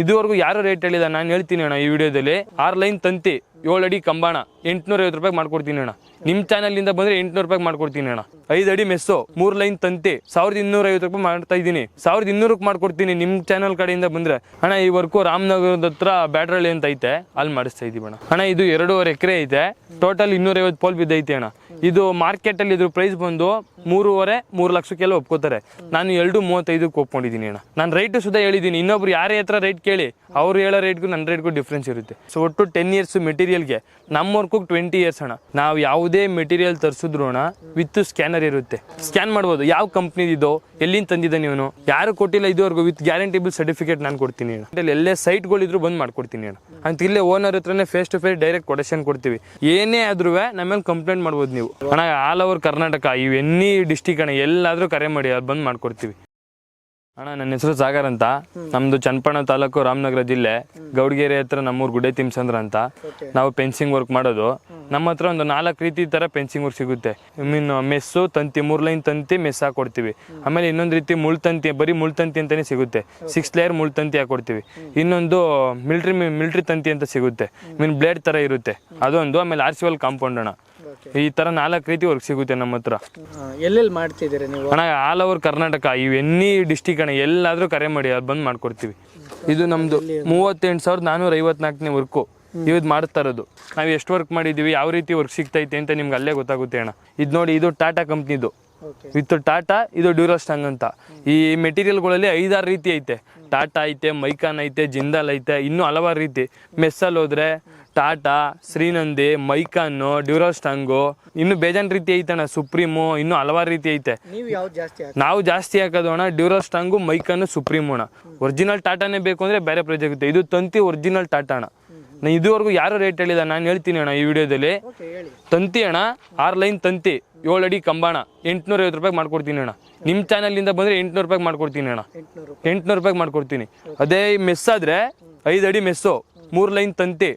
ಇದುವರೆಗೂ ಯಾರು ರೇಟ್ ಹೇಳಿಲ್ಲ, ನಾನು ಹೇಳ್ತೀನಿ ಅಣ್ಣ ಈ ವಿಡಿಯೋದಲ್ಲಿ. 6 ಲೈನ್ ತಂತಿ 7 ಅಡಿ ಕಂಬಾಣ 850 ರೂಪಾಯಿ ಮಾಡ್ಕೊಡ್ತೀನಿ ಅಣ್ಣ. ನಿಮ್ಮ ಚಾನಲಿಂದ ಬಂದರೆ 800 ರೂಪಾಯಿ ಮಾಡ್ಕೊಡ್ತೀನಿ ಅಣ್ಣ. 5 ಅಡಿ ಮೆಸ್ಸು 3 ಲೈನ್ ತಂತಿ 1250 ರೂಪಾಯಿ ಮಾಡ್ತಾ ಇದ್ದೀನಿ. 1200ಕ್ಕೆ ಮಾಡ್ಕೊಡ್ತೀನಿ ನಿಮ್ಮ ಚಾನಲ್ ಕಡೆಯಿಂದ ಬಂದರೆ ಅಣ್ಣ. ಈ ವರ್ಕು ರಾಮನಗರದ ಹತ್ರ ಬ್ಯಾಟ್ರಳ್ಳಿ ಅಂತ ಐತೆ, ಅಲ್ಲಿ ಮಾಡಿಸ್ತಾ ಇದ್ದೀವಿ ಅಣ್ಣ. ಅಣ್ಣ ಇದು 2.5 ಎಕರೆ ಐತೆ, ಟೋಟಲ್ 250 ಪೋಲ್ ಬಿದ್ದೈತೆ ಅಣ್ಣ. ಇದು ಮಾರ್ಕೆಟಲ್ಲಿ ಇದ್ರ ಪ್ರೈಸ್ ಬಂದು 3.5-3 ಲಕ್ಷಕ್ಕೆಲ್ಲ ಒಪ್ಕೋತಾರೆ. ನಾನು 2.35ಕ್ಕೆ ಒಪ್ಕೊಂಡಿದ್ದೀನಿ ಅಣ್ಣ. ನಾನು ರೈಟು ಸುಧಾ ಹೇಳಿದ್ದೀನಿ. ಇನ್ನೊಬ್ರು ಯಾರೇ ಹತ್ರ ರೈಟ್ ಕೇಳಿ, ಅವ್ರು ಹೇಳೋ ರೇಟ್ಗೂ ನನ್ನ ರೇಟ್ಗೂ ಡಿಫ್ರೆನ್ಸ್ ಇರುತ್ತೆ. ಸೊ ಒಟ್ಟು 10 ಇಯರ್ಸ್ ಮೆಟೀರಿಯಲ್ಗೆ, ನಮ್ಮ ವರ್ಕು 20 ಇಯರ್ಸ್ ಅಣ್ಣ. ನಾವು ಯಾವುದೇ ಮೆಟೀರಿಯಲ್ ತರಿಸಿದ್ರು ಅಣ್ಣ ವಿತ್ ಸ್ಕ್ಯಾನರ್ ಇರುತ್ತೆ, ಸ್ಕ್ಯಾನ್ ಮಾಡ್ಬೋದು. ಯಾವ ಕಂಪ್ನಿದಿದೋ, ಎಲ್ಲಿಂದ ತಂದಿದ್ದ ನೀವು, ಯಾರು ಕೊಟ್ಟಿಲ್ಲ ಇದುವರೆಗೂ, ವಿತ್ ಗ್ಯಾರಂಟಿಬಲ್ ಸರ್ಟಿಫಿಕೇಟ್ ನಾನು ಕೊಡ್ತೀನಿ ಅಣ್ಣ. ಎಲ್ಲೇ ಸೈಟ್ಗಳಿದ್ರು ಬಂದು ಮಾಡ್ಕೊಡ್ತೀನಿ ಅಣ್ಣ. ಅಂತ ಇಲ್ಲೇ ಓನರ್ ಹತ್ರನೇ face to face direct quotation ಕೊಡ್ತೀವಿ. ಏನೇ ಆದ್ರೂ ನಮ್ಮ ಮೇಲೆ ಕಂಪ್ಲೇಂಟ್ ಮಾಡ್ಬೋದು ನೀವು ಅಣ್ಣ. ಆಲ್ ಓವರ್ ಕರ್ನಾಟಕ, ಇವು ಎನಿ ಡಿಸ್ಟಿಕ್ ಅಣ್ಣ, ಎಲ್ಲಾದ್ರೂ ಕರೆ ಮಾಡಿ ಅಲ್ಲಿ ಬಂದು ಮಾಡ್ಕೊಡ್ತೀವಿ ಅಣ್ಣ. ನನ್ನ ಹೆಸರು ಸಾಗರ್ ಅಂತ, ನಮ್ದು ಚನ್ನಪಟ್ಟಣ ತಾಲೂಕು, ರಾಮನಗರ ಜಿಲ್ಲೆ, ಗೌಡಗೆರೆ ಹತ್ರ ನಮ್ಮೂರು ಗುಡ್ಡೆ ತಿಮ್ಸಂದ್ರ ಅಂತ. ನಾವು ಫೆನ್ಸಿಂಗ್ ವರ್ಕ್ ಮಾಡೋದು. ನಮ್ಮ ಹತ್ರ ಒಂದು 4 ರೀತಿ ತರ ಫೆನ್ಸಿಂಗ್ ವರ್ಕ್ ಸಿಗುತ್ತೆ. ಮೀನು ಮೆಸ್ಸು ತಂತಿ, 3 ಲೈನ್ ತಂತಿ ಮೆಸ್ ಹಾಕೊಡ್ತೀವಿ. ಆಮೇಲೆ ಇನ್ನೊಂದು ರೀತಿ ಮುಳ್ತಂತಿ, ಬರೀ ಮುಳ್ತಂತಿ ಅಂತಾನೆ ಸಿಗುತ್ತೆ, 6 ಲೇಯರ್ ಮುಳ್ತಂತಿ ಹಾಕೊಡ್ತೀವಿ. ಇನ್ನೊಂದು ಮಿಲ್ಟ್ರಿ ತಂತಿ ಅಂತ ಸಿಗುತ್ತೆ, ಮೀನ್ ಬ್ಲೇಡ್ ತರ ಇರುತ್ತೆ ಅದೊಂದು. ಆಮೇಲೆ ಆರ್ಸಿವಲ್ ಕಾಂಪೌಂಡ್ ಅಣ್ಣ. ಈ ತರ 4 ರೀತಿ ವರ್ಕ್ ಸಿಗುತ್ತೆ ನಮ್ಮ ಹತ್ರ. ಎಲ್ಲೆಲ್ಲಿ ಮಾಡ್ತಿದ್ದೀರಾ ನೀವು ಅಣ್ಣ? ಆಲ್ ಓವರ್ ಕರ್ನಾಟಕ, ಇವು ಎನಿ ಡಿಸ್ಟಿಕ್ ಅಣ್ಣ, ಎಲ್ಲಾದ್ರೂ ಕರೆ ಮಾಡಿ ಅಲ್ಲಿ ಬಂದು ಮಾಡ್ಕೊಡ್ತೀವಿ. ಇದು ನಮ್ದು 38,454ನೇ ವರ್ಕು ಇವ್ದು ಮಾಡ್ತಾ ಇರೋದು. ನಾವು ಎಷ್ಟು ವರ್ಕ್ ಮಾಡಿದೀವಿ, ಯಾವ ರೀತಿ ವರ್ಕ್ ಸಿಗ್ತೈತೆ ಅಂತ ನಿಮ್ಗೆ ಅಲ್ಲೇ ಗೊತ್ತಾಗುತ್ತೆ ಅಣ್ಣ. ಇದು ನೋಡಿ, ಇದು ಟಾಟಾ ಕಂಪ್ನಿದು, ವಿತ್ ಟಾಟಾ. ಇದು ಡ್ಯೂರಾಸ್ಟಾಂಗ್ ಅಂತ. ಈ ಮೆಟೀರಿಯಲ್ಗಳಲ್ಲಿ 5-6 ರೀತಿ ಐತೆ. ಟಾಟಾ ಐತೆ, ಮೈಕಾನ್ ಐತೆ, ಜಿಂದಾಲ್ ಐತೆ, ಇನ್ನೂ ಹಲವಾರು ರೀತಿ. ಮೆಸ್ಸಲ್ಲಿ ಹೋದ್ರೆ ಟಾಟಾ, ಶ್ರೀನಂದಿ, ಮೈಕಾನು, ಡ್ಯೂರಾಸ್ಟಾಂಗು, ಇನ್ನು ಬೇಜಾನ್ ರೀತಿ ಐತಣ್ಣ, ಸುಪ್ರೀಮು, ಇನ್ನೂ ಹಲವಾರು ರೀತಿ ಐತೆ. ನಾವು ಜಾಸ್ತಿ ಹಾಕೋದು ಅಣ್ಣ ಡ್ಯೂರಾಸ್ಟಾಂಗು, ಮೈಕಾನು, ಸುಪ್ರೀಮು ಅಣ್ಣ. ಒರಿಜಿನಲ್ ಟಾಟಾನೇ ಬೇಕು ಅಂದ್ರೆ ಬೇರೆ ಪ್ರೈಸ್ ಆಗುತ್ತೆ. ಇದು ತಂತಿ ಒರಿಜಿನಲ್ ಟಾಟಾ ಅಣ್ಣ. ಇದುವರೆಗೂ ಯಾರು ರೇಟ್ ಹೇಳಿಲ್ಲ, ನಾನು ಹೇಳ್ತೀನಿ ಅಣ್ಣ ಈ ವಿಡಿಯೋದಲ್ಲಿ. ತಂತಿ ಅಣ್ಣ 6 ಲೈನ್ ತಂತಿ 7 ಅಡಿ ಕಂಬಾಣ 850 ರೂಪಾಯಿ ಮಾಡ್ಕೊಡ್ತೀನಿ ಅಣ್ಣ. ನಿಮ್ಮ ಚಾನಲಿಂದ ಬಂದರೆ 800 ರೂಪಾಯಿ ಮಾಡ್ಕೊಡ್ತೀನಿ ಅಣ್ಣ. 800 ರೂಪಾಯಿ ಮಾಡ್ಕೊಡ್ತೀನಿ. ಅದೇ ಮೆಸ್ ಆದರೆ 5 ಅಡಿ ಮೆಸ್ಸು 3 ಲೈನ್ ತಂತಿ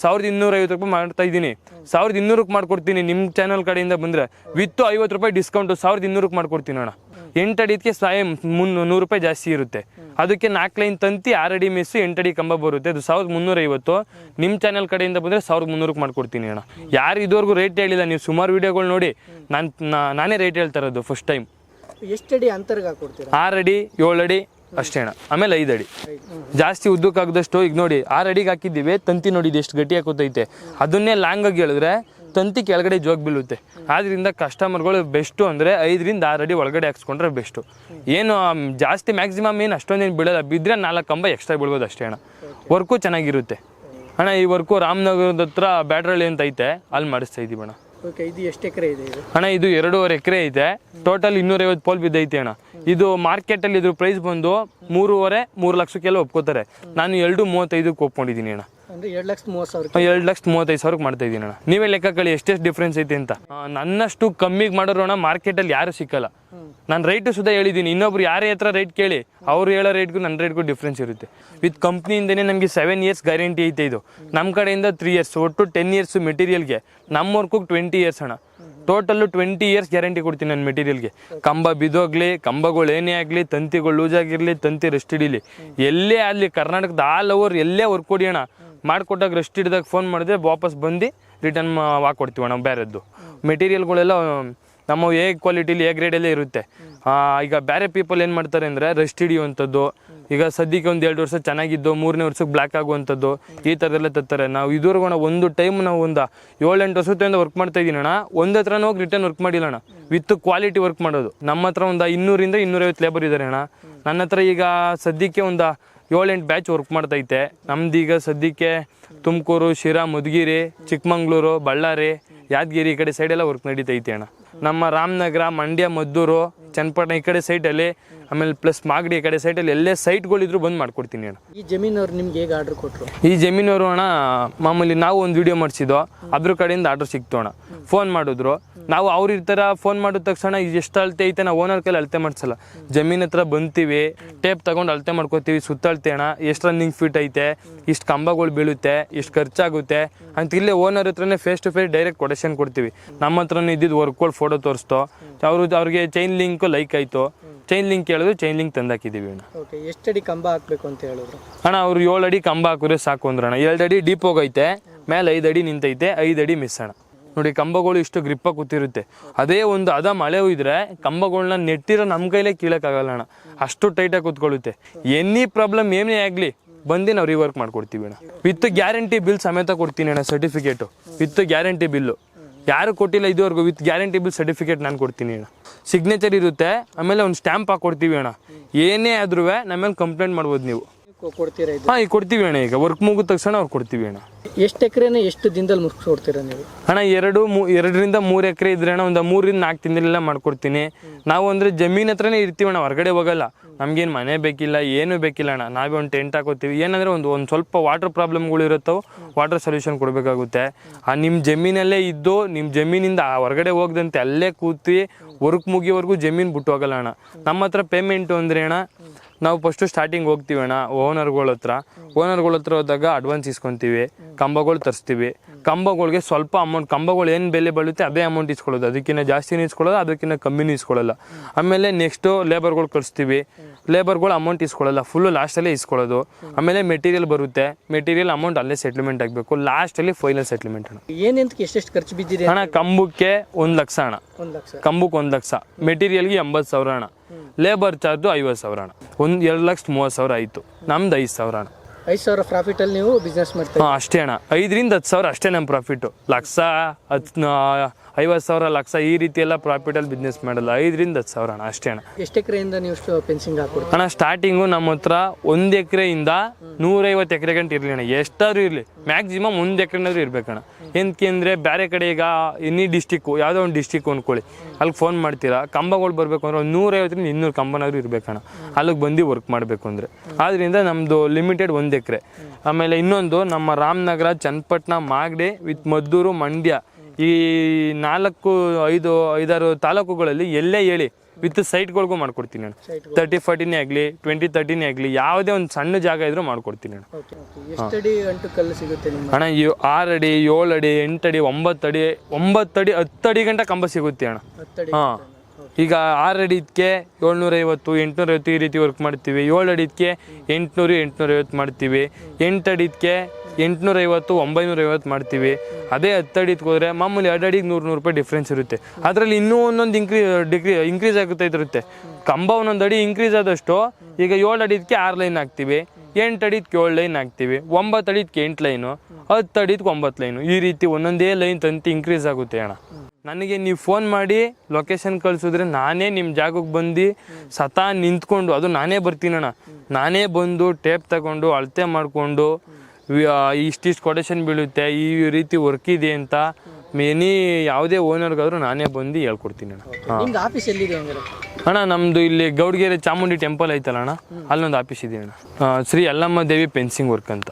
1250 ರೂಪಾಯಿ ಮಾಡ್ತಾ ಇದ್ದೀನಿ. 1200ಕ್ಕೆ ಮಾಡ್ಕೊಡ್ತೀನಿ ನಿಮ್ಮ ಚಾನಲ್ ಕಡೆಯಿಂದ ಬಂದರೆ, ವಿತ್ 50 ರೂಪಾಯಿ ಡಿಸ್ಕೌಂಟು 1200ಕ್ಕೆ ಮಾಡ್ಕೊಡ್ತೀನಿ ಅಣ್ಣ. 8 ಅಡಿಗೆ 100 ರೂಪಾಯಿ ಜಾಸ್ತಿ ಇರುತ್ತೆ. ಅದಕ್ಕೆ 4 ಲೈನ್ ತಂತಿ 6 ಅಡಿ ಮೆಸ್ಸು 8 ಅಡಿ ಕಂಬ ಬರುತ್ತೆ. ಅದು 1350. ನಿಮ್ಮ ಚಾನಲ್ ಕಡೆಯಿಂದ ಬಂದರೆ 1300ಕ್ಕೆ ಮಾಡ್ಕೊಡ್ತೀನಿ ಅಣ್ಣ. ಯಾರು ಇದುವರೆಗೂ ರೇಟ್ ಹೇಳಿಲ್ಲ. ನೀವು ಸುಮಾರು ವಿಡಿಯೋಗಳು ನೋಡಿ ನಾನೇ ರೇಟ್ ಹೇಳ್ತಾ ಇರೋದು ಫಸ್ಟ್ ಟೈಮ್. ಎಷ್ಟು ಅಡಿ ಅಂತರ್ಗ ಹಾಕೊಡ್ತೀರಾ? 6 ಅಡಿ 7 ಅಡಿ ಅಷ್ಟೇ ಅಣ್ಣ. ಆಮೇಲೆ 5 ಅಡಿ ಜಾಸ್ತಿ ಉದ್ದಕ್ಕಾಗದಷ್ಟು. ಈಗ ನೋಡಿ 6 ಅಡಿಗೆ ಹಾಕಿದ್ದೀವಿ ತಂತಿ, ನೋಡಿ ಎಷ್ಟು ಗಟ್ಟಿ ಹಾಕೋತೈತೆ. ಅದನ್ನೇ ಲಾಂಗ್ ಆಗಿ ಹೇಳಿದ್ರೆ ತಂತಿ ಕೆಳಗಡೆ ಜೋಗ್ ಬೀಳುತ್ತೆ. ಆದ್ರಿಂದ ಕಸ್ಟಮರ್ಗಳು ಬೆಸ್ಟು ಅಂದರೆ 5ರಿಂದ 6 ಅಡಿ ಒಳಗಡೆ ಹಾಕ್ಸ್ಕೊಂಡ್ರೆ ಬೆಸ್ಟು. ಏನು ಜಾಸ್ತಿ ಮ್ಯಾಕ್ಸಿಮಮ್ ಏನು ಅಷ್ಟೊಂದೇನು ಬೀಳೋಲ್ಲ, ಬಿದ್ದರೆ 4 ಕಂಬ ಎಕ್ಸ್ಟ್ರಾ ಬೀಳ್ಬೋದು ಅಷ್ಟೇ ಅಣ್ಣ. ವರ್ಕು ಚೆನ್ನಾಗಿರುತ್ತೆ ಅಣ್ಣ. ಈ ವರ್ಕು ರಾಮನಗರದ ಹತ್ರ ಬ್ಯಾಟ್ರಳ್ಳಿ ಅಂತ ಐತೆ, ಅಲ್ಲಿ ಮಾಡಿಸ್ತಾ ಇದ್ದೀವಿ ಅಣ್ಣ. ಇದು ಎಷ್ಟು ಎಕರೆ ಇದೆ ಅಣ್ಣ? ಇದು 2.5 ಎಕರೆ ಐತೆ, ಟೋಟಲ್ 250 ಪೋಲ್ ಬಿದ್ದೈತೆ ಅಣ್ಣ. ಇದು ಮಾರ್ಕೆಟಲ್ಲಿ ಇದ್ರ ಪ್ರೈಸ್ ಬಂದು 3.5-3 ಲಕ್ಷಕ್ಕೆಲ್ಲ ಒಪ್ಕೋತಾರೆ. ನಾನು 2.35ಕ್ಕೆ ಒಪ್ಕೊಂಡಿದ್ದೀನಿ ಅಣ್ಣ. 2,30,000 ಮಾಡ್ತಾ ಇದ್ದೀನಿ ಅಣ್ಣ. ನೀವೇ ಲೆಕ್ಕ ಕಳಿ ಎಷ್ಟೆಷ್ಟು ಡಿಫ್ರೆನ್ಸ್ ಐತೆ ಅಂತ. ನನ್ನಷ್ಟು ಕಮ್ಮಿಗೆ ಮಾಡೋರು ಅಣ್ಣ ಮಾರ್ಕೆಟಲ್ಲಿ ಯಾರು ಸಿಕ್ಕಲ್ಲ. ನಾನು ರೈಟು ಸುಧಾ ಹೇಳಿದ್ದೀನಿ. ಇನ್ನೊಬ್ರು ಯಾರೇ ಹತ್ರ ರೈಟ್ ಕೇಳಿ, ಅವ್ರು ಹೇಳೋ ರೇಟ್ಗೂ ನನ್ನ ರೇಟ್ಗೂ ಡಿಫ್ರೆನ್ಸ್ ಇರುತ್ತೆ. ವಿತ್ ಕಂಪ್ನಿಯಿಂದನೇ ನಮಗೆ 7 ಇಯರ್ಸ್ ಗ್ಯಾರಂಟಿ ಐತೆ. ಇದು ನಮ್ಮ ಕಡೆಯಿಂದ 3 ಇಯರ್ಸ್, ಒಟ್ಟು 10 ಇಯರ್ಸ್ ಮೆಟೀರಿಯಲ್ಗೆ. ನಮ್ಮ ವರ್ಕು 20 ಇಯರ್ಸ್ ಅಣ್ಣ. ಟೋಟಲ್ಲು 20 ಇಯರ್ಸ್ ಗ್ಯಾರಂಟಿ ಕೊಡ್ತೀನಿ ನನ್ನ ಮೆಟೀರಿಯಲ್ಗೆ. ಕಂಬ ಬಿದ್ದೋಗ್ಲಿ, ಕಂಬಗಳು ಏನೇ ಆಗಲಿ, ತಂತಿಗಳು ಲೂಸ್ ಆಗಿರಲಿ, ತಂತಿ ರೆಸ್ಟ್ ಹಿಡೀಲಿ, ಎಲ್ಲೇ ಆಗಲಿ, ಕರ್ನಾಟಕದ ಆಲ್ ಓವರ್ ಎಲ್ಲೇ ವರ್ಕ್ ಕೊಡಿ ಅಣ್ಣ. ಮಾಡಿಕೊಟ್ಟಾಗ ರೆಸ್ಟ್ ಹಿಡಿದಾಗ ಫೋನ್ ಮಾಡಿದ್ರೆ ವಾಪಸ್ ಬಂದು ರಿಟರ್ನ್ ಹಾಕೊಡ್ತೀವಿ ಅಣ್ಣ. ಬೇರೆದ್ದು ಮೆಟೀರಿಯಲ್ಗಳೆಲ್ಲ ನಮ್ಮ ಎ ಕ್ವಾಲಿಟಿಲಿ ಎ ಗ್ರೇಡಲ್ಲೇ ಇರುತ್ತೆ. ಈಗ ಬೇರೆ ಪೀಪಲ್ ಏನು ಮಾಡ್ತಾರೆ ಅಂದರೆ ರೆಸ್ಟ್ ಹಿಡಿಯುವಂಥದ್ದು, ಈಗ ಸದ್ಯಕ್ಕೆ ಒಂದು 2 ವರ್ಷ ಚೆನ್ನಾಗಿದ್ದು 3ನೇ ವರ್ಷಕ್ಕೆ ಬ್ಲ್ಯಾಕ್ ಆಗುವಂಥದ್ದು, ಈ ಥರದೆಲ್ಲ ತರ್ತಾರೆ. ನಾವು ಇದುವರೆಗೂ ಒಂದು ಟೈಮ್ ನಾವು ಒಂದು 7-8 ವರ್ಷದಿಂದ ವರ್ಕ್ ಮಾಡ್ತಾ ಇದ್ದೀನಿ ಅಣ್ಣ. ಒಂದು ಹತ್ರನೂ ಹೋಗಿ ರಿಟರ್ನ್ ವರ್ಕ್ ಮಾಡಿಲ್ಲ ಅಣ್ಣ. ವಿತ್ ಕ್ವಾಲಿಟಿ ವರ್ಕ್ ಮಾಡೋದು. ನಮ್ಮ ಹತ್ರ ಒಂದು 200-250 ಲೇಬರ್ ಇದ್ದಾರೆ ಅಣ್ಣ. ನನ್ನ ಹತ್ರ ಈಗ ಸದ್ಯಕ್ಕೆ ಒಂದು 7-8 ಬ್ಯಾಚ್ ವರ್ಕ್ ಮಾಡ್ತೈತೆ. ನಮ್ದೀಗ ಸದ್ಯಕ್ಕೆ ತುಮಕೂರು, ಶಿರಾ, ಮಧುಗಿರಿ, ಚಿಕ್ಕಮಂಗ್ಳೂರು, ಬಳ್ಳಾರಿ, ಯಾದಗಿರಿ ಈ ಕಡೆ ಸೈಡೆಲ್ಲ ವರ್ಕ್ ನಡೀತೈತೆ ಅಣ್ಣ. ನಮ್ಮ ರಾಮನಗರ, ಮಂಡ್ಯ, ಮದ್ದೂರು, ಚನ್ನಪಟ್ಟಣ ಈ ಕಡೆ ಸೈಟಲ್ಲಿ, ಆಮೇಲೆ ಪ್ಲಸ್ ಮಾಗಡಿ ಈ ಕಡೆ ಸೈಟಲ್ಲಿ ಎಲ್ಲೇ ಸೈಟ್ಗಳಿದ್ರು ಬಂದು ಮಾಡ್ಕೊಡ್ತೀನಿ ಅಣ್ಣ. ಈ ಜಮೀನವ್ರು ನಿಮ್ಗೆ ಹೇಗೆ ಆರ್ಡರ್ ಕೊಟ್ಟರು? ಈ ಜಮೀನವರು ಅಣ್ಣ ಮಾಮೂಲಿ ನಾವು ಒಂದು ವಿಡಿಯೋ ಮಾಡಿಸಿದ್ದೋ, ಅದ್ರ ಕಡೆಯಿಂದ ಆರ್ಡರ್ ಸಿಕ್ತು ಅಣ್ಣ. ಫೋನ್ ಮಾಡಿದ್ರು, ನಾವು ಅವ್ರ ಇರ್ತಾರ ಫೋನ್ ಮಾಡಿದ ತಕ್ಷಣ ಎಷ್ಟು ಅಳತೆ ಐತೆ ನಾವು ಓನರ್ ಕೈಲಿ ಅಳತೆ ಮಾಡಿಸಲ್ಲ. ಜಮೀನ್ ಹತ್ರ ಬಂತೀವಿ, ಟೇಪ್ ತಗೊಂಡು ಅಳತೆ ಮಾಡ್ಕೋತೀವಿ, ಸುತ್ತಳತೆ ಅಣ್ಣ, ಎಷ್ಟು ರನ್ನಿಂಗ್ ಫೀಟ್ ಐತೆ, ಇಷ್ಟು ಕಂಬಗಳು ಬೀಳುತ್ತೆ, ಇಷ್ಟು ಖರ್ಚಾಗುತ್ತೆ ಅಂತ ಇಲ್ಲೇ ಓನರ್ ಹತ್ರನೇ face to face direct quotation ಕೊಡ್ತೀವಿ. ನಮ್ಮ ಹತ್ರನೇ ಇದ್ದಿದ್ದು ವರ್ಕ್ಗಳು ಫೋಟೋ ತೋರಿಸ್ತೋ, ಅವ್ರಿಗೆ ಚೈನ್ ಲಿಂಕು ಲೈಕ್ ಆಯಿತು, ಚೈನ್ ಲಿಂಕ್ ಹೇಳಿದ್ರು ಚೈನ್ ಲಿಂಕ್ ತಂದಾಕಿದ್ದೀವಿ ಅಣ್ಣ. ಓಕೆ, ಎಷ್ಟಡಿ ಕಂಬ ಹಾಕ್ಬೇಕು ಅಂತ ಹೇಳಿದ್ರು? ಅಣ್ಣ ಅವ್ರು 7 ಅಡಿ ಕಂಬ ಹಾಕಿದ್ರೆ ಸಾಕು ಅಂದ್ರಣ್ಣ. 2 ಅಡಿ ಡೀಪ್ ಹೋಗೈತೆ, ಮೇಲೆ 5 ಅಡಿ ನಿಂತೈತೆ, 5 ಅಡಿ ಮಿಸ್ ಅಣ್ಣ. ನೋಡಿ ಕಂಬಗಳು ಇಷ್ಟು ಗ್ರಿಪ್ಪಾಗಿ ಕೂತಿರುತ್ತೆ. ಅದೇ ಒಂದು ಮಳೆ ಹೋಯ್ದ್ರೆ ಕಂಬಗಳನ್ನ ನೆಟ್ಟಿರೋ ನಮ್ಮ ಕೈಲೇ ಕೀಳಕ್ಕಾಗಲ್ಲ ಅಣ್ಣ, ಅಷ್ಟು ಟೈಟಾಗಿ ಕೂತ್ಕೊಳ್ಳುತ್ತೆ. ಎನಿ ಪ್ರಾಬ್ಲಮ್ ಏನೇ ಆಗಲಿ ಬಂದು ನಾವು ರಿವರ್ಕ್ ಮಾಡ್ಕೊಡ್ತೀವಿ ಅಣ್ಣ. ವಿತ್ ಗ್ಯಾರಂಟಿ ಬಿಲ್ ಸಮೇತ ಕೊಡ್ತೀನಿ ಅಣ್ಣ, ಸರ್ಟಿಫಿಕೇಟು ವಿತ್ ಗ್ಯಾರಂಟಿ ಬಿಲ್ಲು. ಯಾರು ಕೊಟ್ಟಿಲ್ಲ ಇದುವರೆಗೂ, ವಿತ್ ಗ್ಯಾರಂಟಿ ಬಿಲ್ ಸರ್ಟಿಫಿಕೇಟ್ ನಾನು ಕೊಡ್ತೀನಿ ಅಣ್ಣ. ಸಿಗ್ನೇಚರ್ ಇರುತ್ತೆ, ಆಮೇಲೆ ಒಂದು ಸ್ಟ್ಯಾಂಪ್ ಹಾಕೊಡ್ತೀವಿ ಅಣ್ಣ. ಏನೇ ಆದ್ರೂ ನಮ್ಮೇಲೆ ಕಂಪ್ಲೇಂಟ್ ಮಾಡ್ಬೋದು ನೀವು. ಕೊಡ್ತೀರಾ ಇದು? ಹಾಂ, ಈಗ ಕೊಡ್ತೀವಿ ಅಣ್ಣ. ಈಗ ವರ್ಕ್ ಮುಗಿದ ತಕ್ಷಣ ಅವ್ರು ಕೊಡ್ತೀವಿ ಅಣ್ಣ. ಎಷ್ಟು ಎಕರೆನ ಎಷ್ಟು ದಿನದಲ್ಲಿ ಮುಗಿಸ್ಕೊಡ್ತೀರಾ ನೀವು? ಅಣ್ಣ 2-3 ಎಕರೆ ಇದ್ರೆ ಅಣ್ಣ ಒಂದು 3-4 ದಿನದಲ್ಲೆಲ್ಲ ಮಾಡ್ಕೊಡ್ತೀನಿ. ನಾವು ಅಂದರೆ ಜಮೀನ್ ಹತ್ರನೇ ಇರ್ತೀವಿ ಅಣ್ಣ, ಹೊರಗಡೆ ಹೋಗಲ್ಲ. ನಮ್ಗೇನು ಮನೆ ಬೇಕಿಲ್ಲ, ಏನೂ ಬೇಕಿಲ್ಲ ಅಣ್ಣ. ನಾವೇ ಒಂದು ಟೆಂಟ್ ಹಾಕೋತೀವಿ. ಏನಂದರೆ ಒಂದು ಸ್ವಲ್ಪ ವಾಟರ್ ಪ್ರಾಬ್ಲಮ್ಗಳು ಇರುತ್ತವೆ, ವಾಟರ್ ಸೊಲ್ಯೂಷನ್ ಕೊಡಬೇಕಾಗುತ್ತೆ. ನಿಮ್ಮ ಜಮೀನಲ್ಲೇ ಇದ್ದು ನಿಮ್ಮ ಜಮೀನಿಂದ ಹೊರಗಡೆ ಹೋಗದಂತೆ ಅಲ್ಲೇ ಕೂತಿ ವರ್ಕ್ ಮುಗಿಯೋವರೆಗೂ ಜಮೀನು ಬಿಟ್ಟು ಹೋಗಲ್ಲ ಅಣ್ಣ. ನಮ್ಮ ಹತ್ರ ಪೇಮೆಂಟು ಅಂದರೆ ಅಣ್ಣ, ನಾವು ಫಸ್ಟು ಸ್ಟಾರ್ಟಿಂಗ್ ಹೋಗ್ತೀವಿ ಅಣ್ಣ ಓನರ್ಗಳ ಹತ್ರ ಹೋದಾಗ ಅಡ್ವಾನ್ಸ್ ಇಸ್ಕೊತೀವಿ, ಕಂಬಗಳು ತರಿಸ್ತೀವಿ. ಕಂಬಗಳಿಗೆ ಸ್ವಲ್ಪ ಅಮೌಂಟ್, ಕಂಬಗಳು ಏನು ಬೆಲೆ ಬೀಳುತ್ತೆ ಅದೇ ಅಮೌಂಟ್ ಇಸ್ಕೊಳ್ಳೋದು, ಅದಕ್ಕಿಂತ ಜಾಸ್ತಿನೂ ಇಸ್ಕೊಳ್ಳೋದು, ಅದಕ್ಕಿಂತ ಕಮ್ಮಿನೂ ಇಸ್ಕೊಳ್ಳಲ್ಲ. ಆಮೇಲೆ ನೆಕ್ಸ್ಟು ಲೇಬರ್ಗಳು ಕಳಿಸ್ತೀವಿ, ಲೇಬರ್ಗಳು ಅಮೌಂಟ್ ಇಸ್ಕೊಳ್ಳಲ್ಲ, ಫುಲ್ಲು ಲಾಸ್ಟಲ್ಲೇ ಇಸ್ಕೊಳ್ಳೋದು. ಆಮೇಲೆ ಮೆಟೀರಿಯಲ್ ಬರುತ್ತೆ, ಮೆಟೀರಿಯಲ್ ಅಮೌಂಟ್ ಅಲ್ಲೇ ಸೆಟ್ಲ್ಮೆಂಟ್ ಆಗಬೇಕು, ಲಾಸ್ಟಲ್ಲಿ ಫೈನಲ್ ಸೆಟ್ಲ್ಮೆಂಟ್ ಅಣ್ಣ. ಏನೆಂತಕ್ಕೆ ಎಷ್ಟೆಷ್ಟು ಖರ್ಚು ಬಿದ್ದಿದೆ ಅಣ್ಣ? ಕಂಬಕ್ಕೆ 1 ಲಕ್ಷ ಅಣ್ಣ, 1 ಲಕ್ಷ. ಕಂಬಕ್ಕೆ 1 ಲಕ್ಷ, ಮೆಟೀರಿಯಲ್ಗೆ 80,000 ಅಣ್ಣ, ಲೇಬರ್ ಚಾರ್ಜು 50,000 ಅಣ್ಣ. 2,30,000 ಆಯಿತು, ನಮ್ದು 5,000 ಅಣ್ಣ. 5,000 ಪ್ರಾಫಿಟಲ್ಲಿ ನೀವು ಬಿಸ್ನೆಸ್ ಮಾಡ್ತೀವಿ? ಹಾಂ, ಅಷ್ಟೇ ಅಣ್ಣ. 5,000-10,000 ಅಷ್ಟೇ ನಮ್ಮ ಪ್ರಾಫಿಟ್ಟು. 1,50,000 ಲಕ್ಷ ಈ ರೀತಿ ಎಲ್ಲ ಪ್ರಾಫಿಟಲ್ಲಿ ಬಿಸ್ನೆಸ್ ಮಾಡಲ್ಲ. 5,000-10,000 ಅಣ್ಣ, ಅಷ್ಟೇ ಅಣ್ಣ. ಎಷ್ಟು ಎಕರೆಯಿಂದ ನೀವು ಫೆನ್ಸಿಂಗ್ ಹಾಕೊಡ್ತೀವಿ? ಅಣ್ಣ ಸ್ಟಾರ್ಟಿಂಗು ನಮ್ಮ ಹತ್ರ 1 ಎಕರೆಯಿಂದ 150 ಎಕರೆ ಗಂಟೆ ಇರಲಿ ಅಣ್ಣ, ಎಷ್ಟಾದ್ರೂ ಇರಲಿ. ಮ್ಯಾಕ್ಸಿಮಮ್ 1 ಎಕರೆನಾದ್ರೂ ಇರ್ಬೇಕಣ್ಣ. ಏನಕ್ಕೆ ಬೇರೆ ಕಡೆ ಈಗ ಎನಿ ಡಿಸ್ಟಿಕ್ಕು, ಯಾವುದೋ ಒಂದು ಡಿಸ್ಟಿಕ್ ಅಂದ್ಕೊಳ್ಳಿ, ಅಲ್ಲಿಗೆ ಫೋನ್ ಮಾಡ್ತೀರಾ, ಕಂಬಗಳು ಬರಬೇಕು ಅಂದರೆ 150-200 ಕಂಬನಾದ್ರೂ ಇರಬೇಕಣ್ಣ, ಅಲ್ಲಿಗೆ ಬಂದು ವರ್ಕ್ ಮಾಡಬೇಕು ಅಂದರೆ. ಆದ್ದರಿಂದ ನಮ್ಮದು ಲಿಮಿಟೆಡ್ 1 ಎಕರೆ. ಆಮೇಲೆ ಇನ್ನೊಂದು ನಮ್ಮ ರಾಮನಗರ, ಚನ್ನಪಟ್ಟಣ, ಮಾಗಡಿ ವಿತ್ ಮದ್ದೂರು, ಮಂಡ್ಯ, ಈ 4-5-6 ತಾಲೂಕುಗಳಲ್ಲಿ ಎಲ್ಲೇ ಹೇಳಿ ವಿತ್ ಸೈಟ್ಗಳಿಗೂ ಮಾಡ್ಕೊಡ್ತೀನಿ ಅಣ್ಣ. 30-40 ಆಗಲಿ, 20-30 ಆಗಲಿ, ಯಾವುದೇ ಒಂದು ಸಣ್ಣ ಜಾಗ ಇದ್ರೂ ಮಾಡ್ಕೊಡ್ತೀನಿ ಅಣ್ಣ. ಎಷ್ಟು ಅಡಿ ಅಂಟು ಕಲ್ಲು ಸಿಗುತ್ತೆ ನಿಮ್ಮ ಅಣ್ಣ? 6 ಅಡಿ, 7 ಅಡಿ, 8 ಅಡಿ, 9 ಅಡಿ, 10 ಅಡಿ ಗಂಟ ಕಂಬ ಸಿಗುತ್ತೆ ಅಣ್ಣ. ಹಾಂ, ಈಗ 6 ಅಡಿದಕ್ಕೆ 750, 850 ಈ ರೀತಿ ವರ್ಕ್ ಮಾಡ್ತೀವಿ. 7 ಅಡಿದಕ್ಕೆ 800, 850 ಮಾಡ್ತೀವಿ. 8 ಅಡಿದಕ್ಕೆ 850, 950 ಮಾಡ್ತೀವಿ. ಅದೇ 10 ಅಡಿಗೆ ಹೋದರೆ ಮಾಮೂಲಿ 2 ಅಡಿಗೆ 100 ರೂಪಾಯಿ ಡಿಫ್ರೆನ್ಸ್ ಇರುತ್ತೆ. ಅದರಲ್ಲಿ ಇನ್ನೂ ಒಂದೊಂದು ಇನ್ಕ್ರೀಸ್ ಆಗುತ್ತೆ ಇರುತ್ತೆ. ಕಂಬ 1 ಅಡಿ ಇನ್ಕ್ರೀಸ್ ಆದಷ್ಟು ಈಗ 7 ಅಡಿದಕ್ಕೆ 6 ಲೈನ್ ಹಾಕ್ತೀವಿ, 8 ಅಡಿದಕ್ಕೆ 7 ಲೈನ್ ಹಾಕ್ತೀವಿ, 9 ಅಡಿದಕ್ಕೆ 8 ಲೈನು, 10 ಅಡಿದಕ್ಕೆ 9 ಲೈನು, ಈ ರೀತಿ ಒಂದೊಂದೇ ಲೈನ್ ತಂತಿ ಇನ್ಕ್ರೀಸ್ ಆಗುತ್ತೆ ಅಣ್ಣ. ನನಗೆ ನೀವು ಫೋನ್ ಮಾಡಿ ಲೊಕೇಶನ್ ಕಳಿಸಿದ್ರೆ ನಾನೇ ನಿಮ್ಮ ಜಾಗಕ್ಕೆ ಬಂದು ನಿಂತ್ಕೊಂಡು, ಅದು ನಾನೇ ಬರ್ತೀನಿ ಅಣ್ಣ. ನಾನೇ ಬಂದು ಟೇಪ್ ತಗೊಂಡು ಅಳತೆ ಮಾಡಿಕೊಂಡು ಇಷ್ಟಿಷ್ಟು ಕೊಟೇಶನ್ ಬೀಳುತ್ತೆ, ಈ ರೀತಿ ವರ್ಕ್ ಇದೆ ಅಂತ ಯಾವುದೇ ಓನರ್ಗಾದ್ರೂ ನಾನೇ ಬಂದು ಹೇಳ್ಕೊಡ್ತೀನಿ ಅಣ್ಣ. ನಿಮ್ದು ಆಫೀಸ್ ಎಲ್ಲಿದೆ ಅಣ್ಣ? ನಮ್ಮದು ಇಲ್ಲಿ ಗೌಡ್ಗೆರೆ ಚಾಮುಂಡಿ ಟೆಂಪಲ್ ಐತಲ್ಲ ಅಣ್ಣ, ಅಲ್ಲೊಂದು ಆಫೀಸ್ ಇದೆ ಅಣ್ಣ. ಶ್ರೀ ಯಲ್ಲಮ್ಮ ದೇವಿ ಫೆನ್ಸಿಂಗ್ ವರ್ಕ್ ಅಂತ.